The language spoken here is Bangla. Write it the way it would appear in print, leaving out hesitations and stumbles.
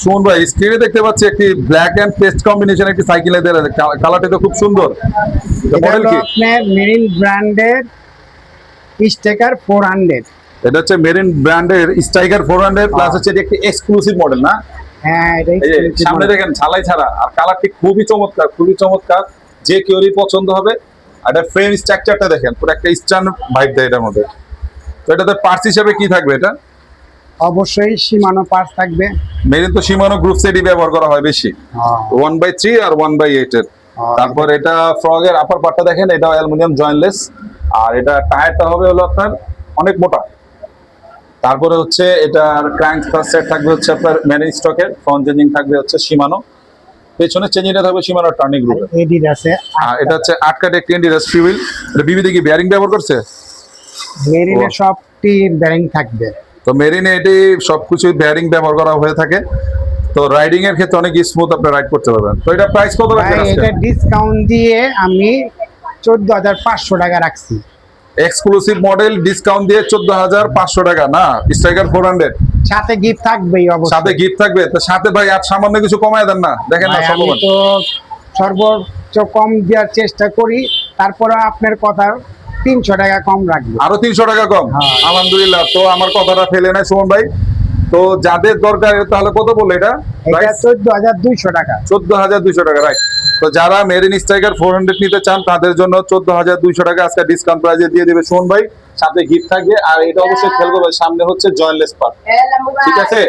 সুমন ভাই স্ক্রিনে দেখতে পাচ্ছি একটি ব্ল্যাক এন্ড পেস্ট কম্বিনেশন একটি সাইকেলের কালারটা তো খুব সুন্দর। মডেল কি? আপনার মেরিন ব্র্যান্ডের স্টেকার 400। এটা হচ্ছে মেরিন ব্র্যান্ডের স্ট্রাইকার 400 প্লাস হচ্ছে এটি একটি এক্সক্লুসিভ মডেল না? হ্যাঁ, এটা এই যে সামনে দেখেন ঝালাই ছাড়া, আর কালারটি খুবই চমৎকার, খুবই চমৎকার, যে কেউরই পছন্দ হবে। আর এটা ফ্রেম স্ট্রাকচারটা দেখেন, পুরো একটা ইস্টার্ন ভাইব দেয় এটার মধ্যে। তো এটাতে পার্টস হিসেবে কি থাকবে? এটা অবশ্যই সীমানো পার্টস থাকবে। মেরিন তো সীমানো গ্রুপ সেটই ব্যবহার করা হয় বেশি, 1/3 আর 1/8 এর। তারপর এটা ফ্রগের আপার পার্টটা দেখেন, এটা অ্যালুমিনিয়াম জয়েন্টলেস, আর এটা টায়ারটা হবে হলো আপনার অনেক মোটা। তারপরে হচ্ছে এটার ক্র্যাঙ্ক সেট থাকবে হচ্ছে আপনার মেরিন স্টকের, ফ্রন্ট চেঞ্জিং থাকবে হচ্ছে সীমানো, পেছনে চেঞ্জিংটা থাকবে সীমানো টার্নিং গ্রুপে। এডিড আছে। আর এটা হচ্ছে 8 কাট একটি ইন্ডিয়াস হুইল। এটা বিবিধ কি বেয়ারিং ব্যবহার করছে? মেরিনের সবটি বেরিং থাকবে। তো মেরিনে এটি সবকিছুই বেয়ারিং ব্যবহার করা হয়ে থাকে, তো রাইডিং এর ক্ষেত্রে অনেক স্মুথ আপনি রাইড করতে পারবেন। তো এটা প্রাইস কত রাখছেন আজকে? এটা ডিসকাউন্ট দিয়ে আমি 14,500 টাকা রাখছি। এক্সক্লুসিভ মডেল ডিসকাউন্ট দিয়ে 14,500 টাকা না? স্ট্রাইকার 400 সাথে গিফট থাকবেই অবশ্যই। সাথে গিফট থাকবে, তো সাথে ভাই আর সামান্য কিছু কমায় দেন না, দেখেন না ভাই, আমি সম্ভব। তো সর্বোচ্চ কম দেওয়ার চেষ্টা করি, তারপরে আপনার কথা 300 টাকা কম রাখবো। আরো 300 টাকা কম? হ্যাঁ। আলহামদুলিল্লাহ, তো আমার কথাটা ফেলে নাই সুমন ভাই। তো যাদের দরকার তাহলে কত বললো এটা? এটা 14,200 টাকা। 14,200 টাকা, রাইট। তো যারা মেরিন স্ট্রাইকার 400 নিতে চান তাদের জন্য 14,200 টাকা আজকে ডিসকাউন্ট প্রাইসে দিয়ে দিবে সুমন ভাই, সাথে গিফট থাকবে। আর এটা অবশ্যই খেয়াল করবে, সামনে হচ্ছে জয়েন্টলেস পার্ট, ঠিক আছে?